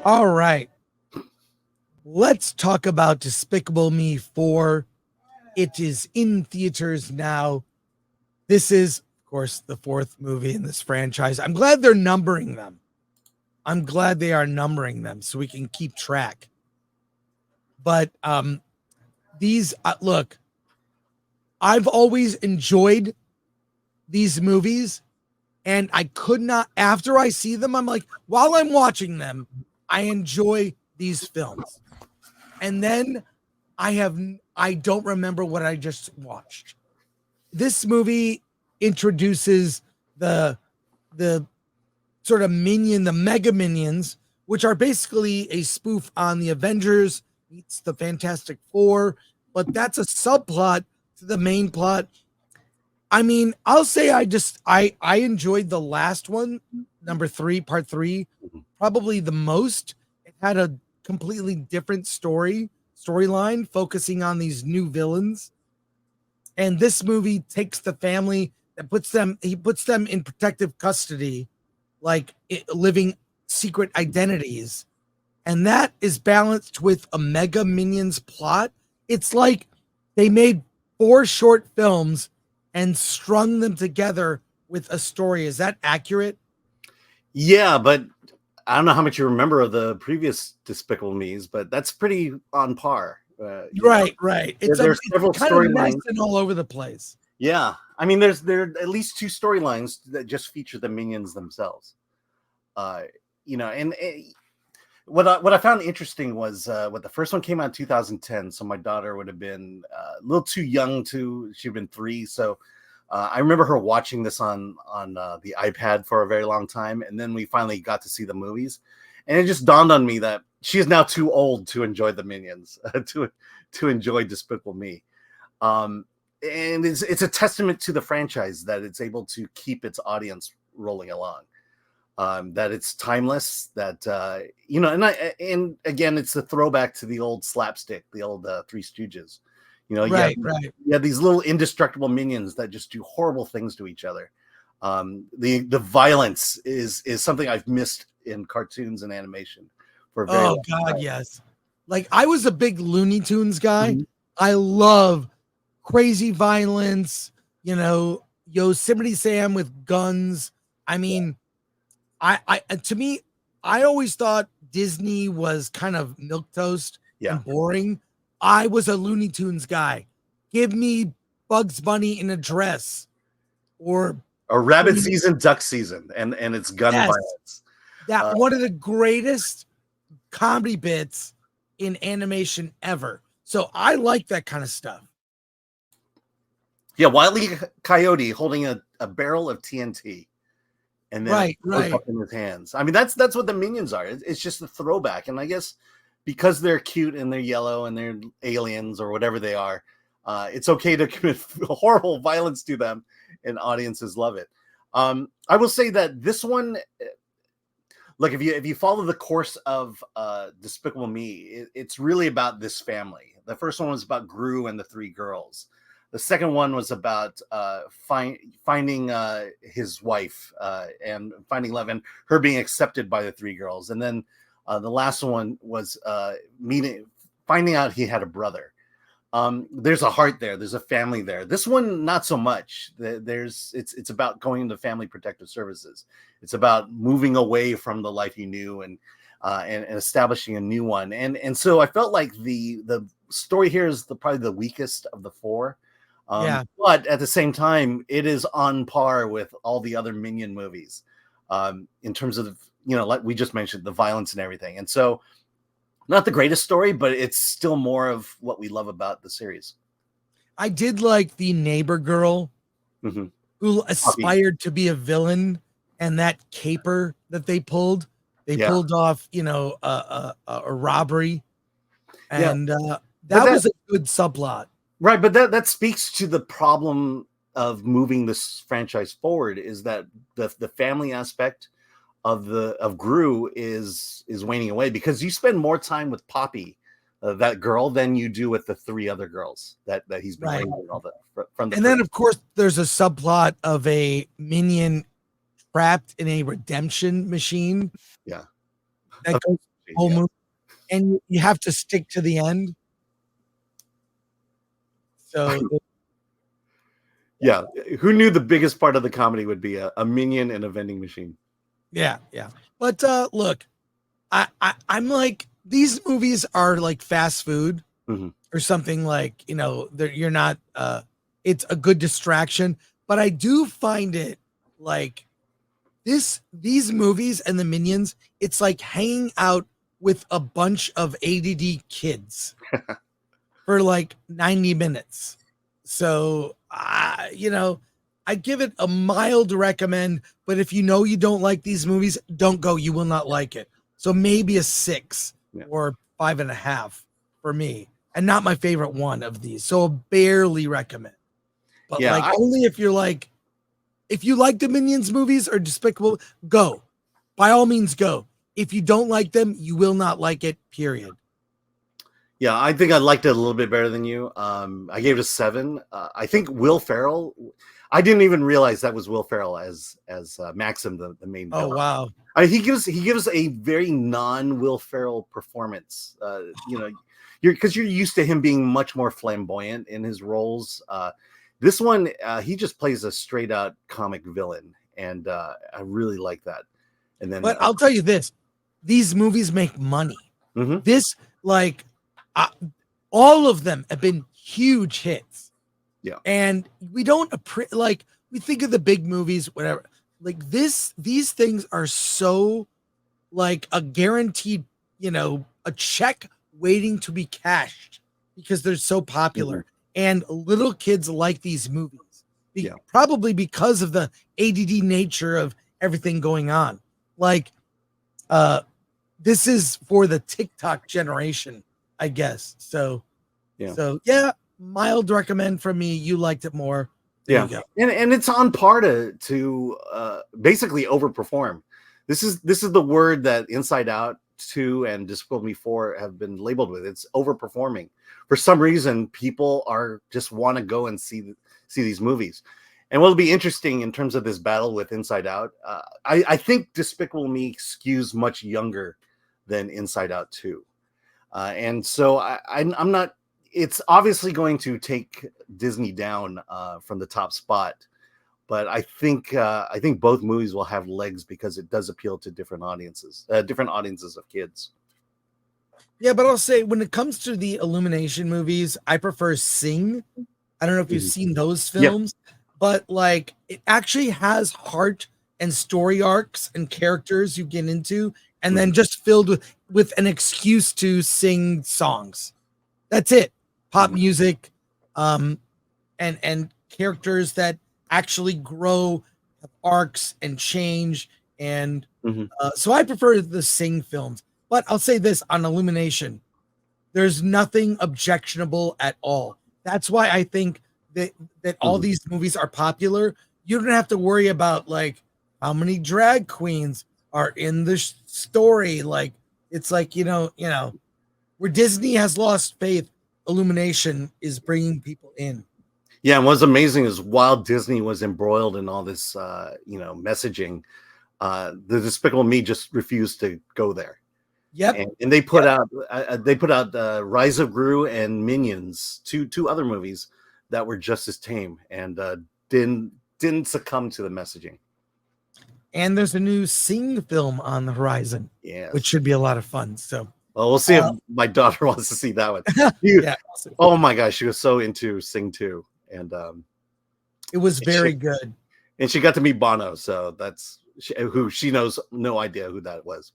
All right. Let's talk about Despicable Me 4. It is in theaters now. This is, of course, the fourth movie in this franchise. I'm glad they're numbering them. I'm glad they are numbering them so we can keep track. But these look, I've always enjoyed these movies, and I could not, after I see them, I'm like, while I'm watching them, I enjoy these films. And then I don't remember what I just watched. This movie introduces the sort of the Mega Minions, which are basically a spoof on the Avengers meets the Fantastic Four, but that's a subplot to the main plot. I mean, I'll say I enjoyed the last one, number 3, part 3, probably the most. It had a completely different storyline focusing on these new villains. And this movie takes the family and puts them in protective custody, like living secret identities. And that is balanced with a Mega Minions plot. It's like they made 4 short films and strung them together with a story. Is that accurate? Yeah, but I don't know how much you remember of the previous Despicable Me's, but that's pretty on par. Right. There's several storylines all over the place. Yeah, I mean, there are at least 2 storylines that just feature the minions themselves. And what I found interesting was what the first one came out in 2010, so my daughter would have been a little too young she'd been 3, so I remember her watching this on the iPad for a very long time, and then we finally got to see the movies, and it just dawned on me that she is now too old to enjoy the Minions, to enjoy Despicable Me. And it's a testament to the franchise that it's able to keep its audience rolling along. That it's timeless, that and again, it's a throwback to the old slapstick, the old Three Stooges. Right. You have these little indestructible minions that just do horrible things to each other. The violence is something I've missed in cartoons and animation for a very long time. Yes. Like, I was a big Looney Tunes guy. Mm-hmm. I love crazy violence, Yosemite Sam with guns. I mean, to me, I always thought Disney was kind of milquetoast and boring. I was a Looney Tunes guy. Give me Bugs Bunny in a dress, or a rabbit season, duck season, and it's gun violence. That one of the greatest comedy bits in animation ever. So I like that kind of stuff. Yeah, Wile E. Coyote holding a barrel of TNT. And then right up in his hands. I mean, that's what the Minions are. It's just a throwback. And I guess because they're cute and they're yellow and they're aliens or whatever they are, it's okay to commit horrible violence to them, and audiences love it. I will say that this one, look, if you follow the course of Despicable Me, it's really about this family. The first one was about Gru and the 3 girls. The second one was about finding his wife and finding love and her being accepted by the 3 girls. And then the last one was finding out he had a brother. There's a heart there. There's a family there. This one, not so much. It's about going into Family Protective Services. It's about moving away from the life you knew and establishing a new one. And so I felt like the story here is probably the weakest of the 4. But at the same time, it is on par with all the other Minion movies in terms of, like we just mentioned, the violence and everything. And so not the greatest story, but it's still more of what we love about the series. I did like the neighbor girl who aspired to be a villain, and that caper that they pulled. They pulled off, a robbery. And that was a good subplot. Right, but that speaks to the problem of moving this franchise forward, is that the family aspect of Gru is waning away, because you spend more time with Poppy, that girl, than you do with the 3 other girls that he's been bringing all from the. And then, of course, there's a subplot of a minion trapped in a redemption machine. Yeah, that goes whole Yeah. movie, and you have to stick to the end. So Yeah. Who knew the biggest part of the comedy would be a minion and a vending machine? yeah. But look, I'm like, these movies are like fast food Mhm. or something, like, you're not it's a good distraction, but I do find it like these movies and the Minions, it's like hanging out with a bunch of ADD kids for like 90 minutes. So, I give it a mild recommend, but if you know you don't like these movies, don't go. You will not like it. So maybe a 6 Yeah. or 5.5 for me, and not my favorite one of these. So I'll barely recommend. But Yeah. like, only if you're like, if you like the Minions movies or Despicable, go. By all means, go. If you don't like them, you will not like it, period. Yeah, I think I liked it a little bit better than you. I gave it a 7. I think Will Ferrell. I didn't even realize that was Will Ferrell as Maxim, the main Oh, villain. wow. He gives a very non Will Ferrell performance. Because you're used to him being much more flamboyant in his roles. This one, he just plays a straight out comic villain, and I really like that. And then, But I'll tell you this, these movies make money. Mhm. This, like, all of them have been huge hits. Yeah. And we don't like, we think of the big movies, whatever. Like these things are so like a guaranteed, a check waiting to be cashed because they're so popular. And little kids like these movies. Yeah. Probably because of the ADD nature of everything going on. Like, this is for the TikTok generation, I guess. So yeah, mild recommend from me. You liked it more. There you go. And it's on par to basically overperform. This is the word that Inside Out 2 and Despicable Me 4 have been labeled with. It's overperforming. For some reason, people are just want to go and see these movies. And what'll be interesting in terms of this battle with Inside Out, I think Despicable Me skews much younger than Inside Out 2. And so I'm not, it's obviously going to take Disney down from the top spot. But I think both movies will have legs because it does appeal to different audiences of kids. Yeah, but I'll say when it comes to the Illumination movies, I prefer Sing. I don't know if you've seen those films, but like it actually has heart and story arcs and characters you get into, and then just filled with an excuse to sing songs. That's it. Pop music, and characters that actually grow, have arcs and change, and so I prefer the Sing films. But I'll say this on Illumination, there's nothing objectionable at all. That's why I think that all these movies are popular. You don't have to worry about like how many drag queens are in the story. Like it's like, where Disney has lost faith, Illumination is bringing people in. Yeah, and what's amazing is while Disney was embroiled in all this, messaging, the Despicable Me just refused to go there. Yep. And they put out Rise of Gru and Minions, two other movies that were just as tame and didn't succumb to the messaging. And there's a new Sing film on the horizon, which should be a lot of fun. So, well, we'll see if my daughter wants to see that one. Oh my gosh, she was so into Sing 2, and it was very good. And she got to meet Bono, so that's who she knows no idea who that was.